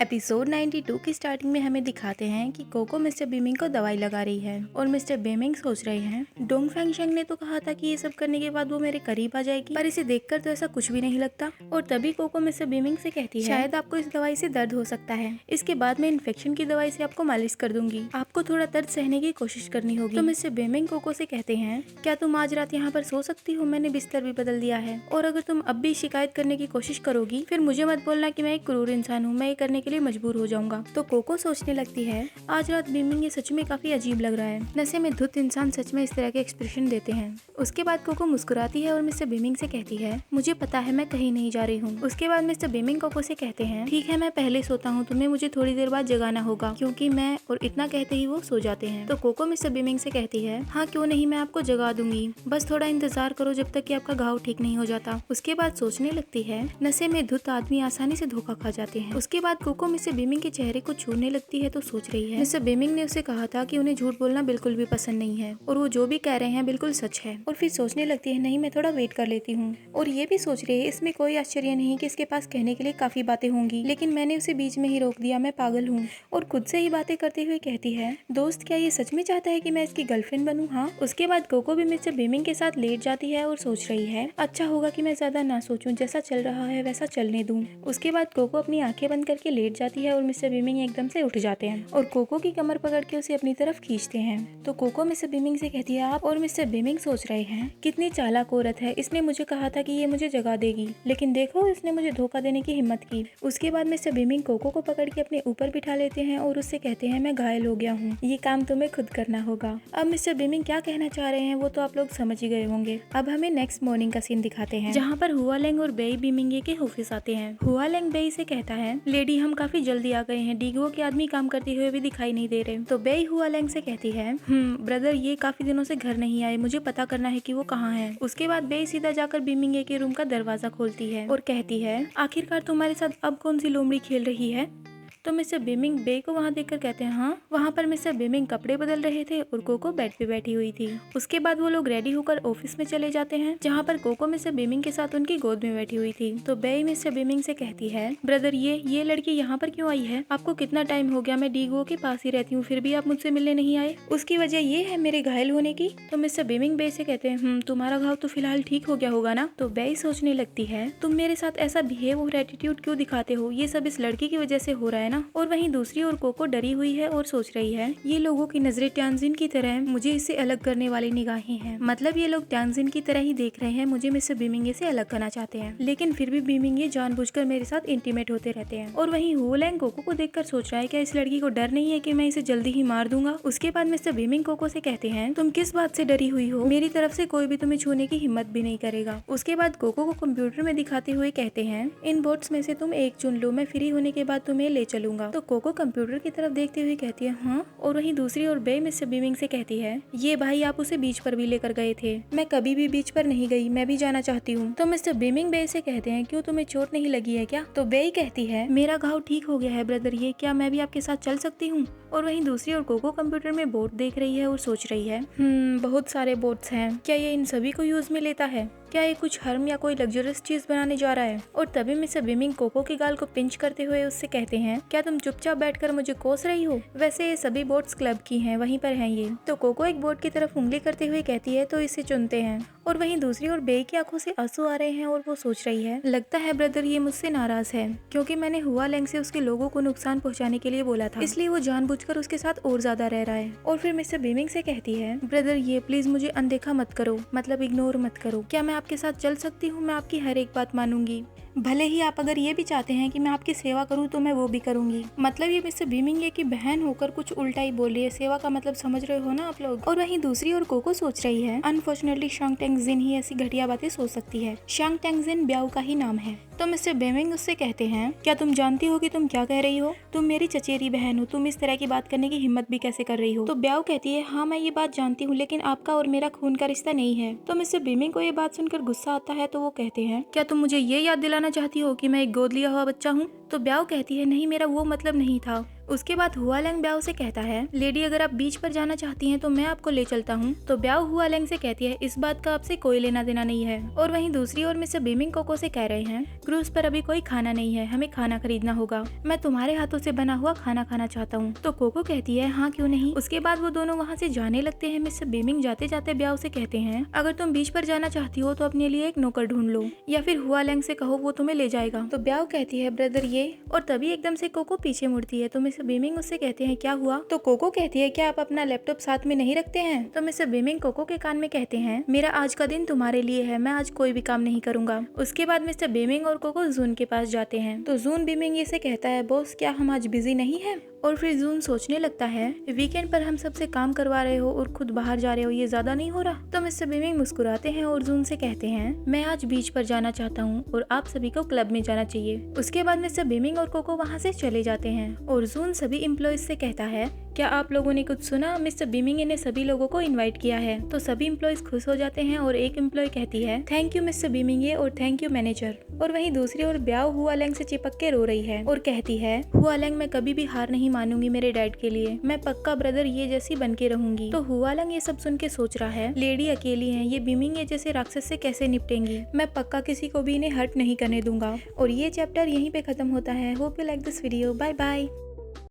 Episode 92 की starting में हमें दिखाते हैं कि कोको मिस्टर बीमिंग को दवाई लगा रही है और मिस्टर बीमिंग सोच रहे हैं डोंग फेंगशंग ने तो कहा था कि ये सब करने के बाद वो मेरे करीब आ जाएगी, पर इसे देखकर तो ऐसा कुछ भी नहीं लगता। और तभी कोको मिस्टर बीमिंग से कहती है शायद आपको इस दवाई से दर्द हो सकता है, इसके बाद मैं इन्फेक्शन की दवाई से आपको मालिश कर दूंगी, आपको थोड़ा दर्द सहने की कोशिश करनी होगी। तो मिस्टर बीमिंग कोको से कहते हैं क्या तुम आज रात यहाँ पर सो सकती हो, मैंने बिस्तर भी बदल दिया है, और अगर तुम अब भी शिकायत करने की कोशिश करोगी फिर मुझे मत बोलना कि मैं एक क्रूर इंसान हूँ, मैं ये करने के लिए मजबूर हो जाऊंगा। तो कोको सोचने लगती है आज रात बीमिंग ये सच में काफी अजीब लग रहा है, नशे में धुत इंसान सच में इस तरह के एक्सप्रेशन देते हैं। उसके बाद कोको मुस्कुराती है और मिस्टर बीमिंग से कहती है मुझे पता है मैं कहीं नहीं जा रही हूँ। उसके बाद मिस्टर बीमिंग कोको से कहते हैं ठीक है मैं पहले सोता हूँ, तुम्हें मुझे थोड़ी देर बाद जगाना होगा क्योंकि मैं, और इतना कहते ही वो सो जाते हैं। तो कोको मिस्टर बीमिंग से कहती है हाँ क्यों नहीं, मैं आपको जगा दूंगी, बस थोड़ा इंतजार करो जब तक कि आपका घाव ठीक नहीं हो जाता। उसके बाद सोचने लगती है नशे में धुत आदमी आसानी से धोखा खा जाते हैं। उसके बाद कोको मिस्टर बीमिंग के चेहरे को छूने लगती है तो सोच रही है मिस्टर बीमिंग ने उसे कहा था कि उन्हें झूठ बोलना बिल्कुल भी पसंद नहीं है और वो जो भी कह रहे हैं बिल्कुल सच है। और फिर सोचने लगती है नहीं मैं थोड़ा वेट कर लेती हूँ, और ये भी सोच रही है इसमें कोई आश्चर्य नहीं कि इसके पास कहने के लिए काफी बातें होंगी, लेकिन मैंने उसे बीच में ही रोक दिया, मैं पागल हूँ। और खुद से ही बातें करते हुए कहती है दोस्त क्या ये सच में चाहता है कि मैं इसकी गर्लफ्रेंड बनूं? हाँ। उसके बाद कोको भी मिस्टर बीमिंग के साथ लेट जाती है और सोच रही है अच्छा होगा कि मैं ज्यादा ना सोचूं, जैसा चल रहा है वैसा चलने दूं। उसके बाद कोको अपनी आंखें बंद करके लेट जाती है और मिस्टर बीमिंग एकदम से उठ जाते हैं और कोको की कमर पकड़ के उसे अपनी तरफ खींचते हैं। तो कोको मिस्टर बीमिंग से कहती है आप, और मिस्टर बीमिंग सोच रहे हैं कितनी चालाक औरत है, इसने मुझे कहा था कि ये मुझे जगा देगी, लेकिन देखो इसने मुझे धोखा देने की हिम्मत की। उसके बाद मिस्टर बीमिंग कोको को पकड़ के अपने ऊपर बिठा लेते हैं और उससे कहते हैं मैं घायल हो गया हूँ, ये काम तुम्हें खुद करना होगा। अब मिस्टर बीमिंग क्या कहना चाह रहे हैं वो तो आप लोग समझ ही गए होंगे। अब हमें नेक्स्ट मॉर्निंग का सीन दिखाते हैं जहाँ पर हुआ लेंग और बेई बीमिंग के ऑफिस आते हैं। हुआ लेंग बेई से कहता है लेडी हम काफी जल्दी आ गए हैं, डीगो के आदमी काम करते हुए भी दिखाई नहीं दे रहे। तो बेई हुआ लेंग से कहती है ब्रदर ये काफी दिनों से घर नहीं आए, मुझे पता करना है कि वो कहाँ है। उसके बाद बेई सीधा जाकर बीमिंग के रूम का दरवाजा खोलती है और कहती है आखिरकार तुम्हारे साथ अब कौन सी लोमड़ी खेल रही है। तो मिस्टर बीमिंग बे को वहाँ देखकर कहते हैं हाँ। वहाँ पर मिस्टर बीमिंग कपड़े बदल रहे थे और कोको बेड पे बैठी हुई थी। उसके बाद वो लोग रेडी होकर ऑफिस में चले जाते हैं जहाँ पर कोको मिस्टर बीमिंग के साथ उनकी गोद में बैठी हुई थी। तो बे मिस्टर बीमिंग से कहती है ब्रदर ये लड़की यहाँ पर क्यों आई है, आपको कितना टाइम हो गया, मैं डीगो के पास ही रहती हूँ फिर भी आप मुझसे मिलने नहीं आए, उसकी वजह ये है मेरे घायल होने की। तो मिस्टर बीमिंग बे से कहते हैं तुम्हारा घाव तो फिलहाल ठीक हो गया होगा ना। तो बे सोचने लगती है तुम मेरे साथ ऐसा बिहेव और एटीट्यूड क्यों दिखाते हो, ये सब इस लड़की की वजह से हो रहा है ना। और वहीं दूसरी ओर कोको डरी हुई है और सोच रही है ये लोगों की नजरें ट्यानजिन की तरह मुझे इससे अलग करने वाली निगाहें हैं, मतलब ये लोग ट्यानजिन की तरह ही देख रहे हैं, मुझे मिस्टर बीमिंगे से अलग करना चाहते हैं, लेकिन फिर भी बीमिंगे जानबूझकर मेरे साथ इंटीमेट होते रहते हैं। और वहीं हुलैंग कोको को देखकर सोच रहा है क्या इस लड़की को डर नहीं है कि मैं इसे जल्दी ही मार दूंगा। उसके बाद मिस्टर बीमिंग कोको से कहते हैं तुम किस बात से डरी हुई हो, मेरी तरफ से कोई भी तुम्हें छूने की हिम्मत भी नहीं करेगा। उसके बाद कोको को कंप्यूटर में दिखाते हुए कहते हैं इन बोट्स में से तुम एक चुन लो, मैं फ्री होने के बाद तुम्हें ले चलूंगा। तो कोको कंप्यूटर की तरफ देखते हुए कहती है हाँ। और वहीं दूसरी ओर बे मिस्टर बीमिंग से कहती है ये भाई आप उसे बीच पर भी लेकर गए थे, मैं कभी भी बीच पर नहीं गई, मैं भी जाना चाहती हूँ। तो मिस्टर बीमिंग बे से कहते हैं क्यों तुम्हें चोट नहीं लगी है क्या। तो बे कहती है मेरा घाव ठीक हो गया है ब्रदर, ये क्या मैं भी आपके साथ चल सकती हूँ। और वहीं दूसरी ओर कोको कंप्यूटर में बोट देख रही है और सोच रही है बहुत सारे बोट्स हैं, क्या ये इन सभी को यूज में लेता है, क्या ये कुछ हर्म या कोई लग्जरियस चीज बनाने जा रहा है। और तभी मिस्टर बीमिंग कोको के गाल को पिंच करते हुए उससे कहते हैं क्या तुम चुपचाप बैठकर मुझे कोस रही हो, वैसे ये सभी बोट्स क्लब की हैं, वहीं पर हैं ये। तो कोको एक बोट की तरफ उंगली करते हुए कहती है तो इसे चुनते हैं। और वहीं दूसरी ओर बे की आंखों से आंसू आ रहे हैं और वो सोच रही है लगता है ब्रदर ये मुझसे नाराज है क्योंकि मैंने हुआ लेंग से उसके लोगों को नुकसान पहुंचाने के लिए बोला था, इसलिए वो जानबूझकर उसके साथ और ज्यादा रह रहा है। और फिर मिस्टर बीमिंग से कहती है ब्रदर ये प्लीज मुझे अनदेखा मत करो, मतलब इग्नोर मत करो, क्या मैं आपके साथ चल सकती हूँ, मैं आपकी हर एक बात मानूंगी, भले ही आप अगर ये भी चाहते हैं कि मैं आपकी सेवा करूं तो मैं वो भी करूंगी। मतलब ये मिस्टर बीमिंग की बहन होकर कुछ उल्टा ही बोल रही है, सेवा का मतलब समझ रहे हो ना आप लोग। और वहीं दूसरी ओर कोको सोच रही है अनफॉर्चुनेटली शांग टेंगजिन ही ऐसी घटिया बातें सोच सकती है, शांग टेंगजिन ब्याऊ का ही नाम है। तो मिस्टर बीमिंग उससे कहते हैं क्या तुम जानती हो कि तुम क्या कह रही हो, तुम मेरी चचेरी बहन हो, तुम इस तरह की बात करने की हिम्मत भी कैसे कर रही हो। तो ब्याऊ कहती है हाँ मैं ये बात जानती हूँ, लेकिन आपका और मेरा खून का रिश्ता नहीं है। तो मिस्टर बीमिंग को ये बात सुनकर गुस्सा आता है तो वो कहते हैं क्या तुम मुझे ये याद दिलाना चाहती हो कि मैं एक गोद लिया हुआ बच्चा हूँ। तो ब्याओ कहती है नहीं मेरा वो मतलब नहीं था। उसके बाद हुआलैंग ब्याओ से कहता है लेडी अगर आप बीच पर जाना चाहती हैं तो मैं आपको ले चलता हूँ। तो ब्याओ हुआलैंग से कहती है इस बात का आपसे कोई लेना देना नहीं है। और वहीं दूसरी ओर मिस्टर बीमिंग कोको से कह रहे हैं क्रूज पर अभी कोई खाना नहीं है, हमें खाना खरीदना होगा, मैं तुम्हारे हाथों से बना हुआ खाना खाना चाहता हूँ। तो कोको कहती है हाँ क्यों नहीं। उसके बाद वो दोनों वहाँ से जाने लगते हैं। मिस्टर बीमिंग जाते जाते ब्याओ से कहते हैं अगर तुम बीच पर जाना चाहती हो तो अपने लिए एक नौकर ढूंढ लो या फिर हुआलैंग से कहो वो तुम्हें ले जाएगा। तो ब्याओ कहती है ब्रदर ये, और तभी एकदम से कोको पीछे मुड़ती है। तो मिस्टर बीमिंग उससे कहते हैं क्या हुआ। तो कोको कहती है क्या आप अपना लैपटॉप साथ में नहीं रखते हैं। तो मिस्टर बीमिंग कोको के कान में कहते हैं मेरा आज का दिन तुम्हारे लिए है, मैं आज कोई भी काम नहीं करूंगा। उसके बाद मिस्टर बीमिंग और कोको जून के पास जाते हैं। तो जून बीमिंग ये से कहता है बॉस क्या हम आज बिजी नहीं है। और फिर जून सोचने लगता है वीकेंड पर हम सबसे काम करवा रहे हो और खुद बाहर जा रहे हो, ये ज्यादा नहीं हो रहा। तो मिस्टर बीमिंग मुस्कुराते हैं और जून से कहते हैं मैं आज बीच पर जाना चाहता हूँ और आप सभी को क्लब में जाना चाहिए। उसके बाद मिस्टर बीमिंग और कोको वहाँ से चले जाते हैं और जून सभी एम्प्लॉयज से कहता है क्या आप लोगों ने कुछ सुना, मिस्टर बीमिंग ने सभी लोगों को इनवाइट किया है। तो सभी एम्प्लॉयज खुश हो जाते हैं और एक एम्प्लॉय कहती है थैंक यू मिस्टर बीमिंग और थैंक यू मैनेजर। और वहीं दूसरी ओर ब्याओ हुआलैंग से चिपक के रो रही है और कहती है हुआलैंग मैं कभी भी हार नहीं मानूंगी मेरे डैड के लिए, मैं पक्का ब्रदर ये जैसी बन के रहूंगी। तो हुआलैंग ये सब सुन के सोच रहा है लेडी अकेली है, ये बीमिंग ये जैसे राक्षस से कैसे निपटेंगी, मैं पक्का किसी को भी इन्हें हर्ट नहीं करने दूंगा। और ये चैप्टर यहीं पे खत्म होता है। Hope you like this video, bye bye.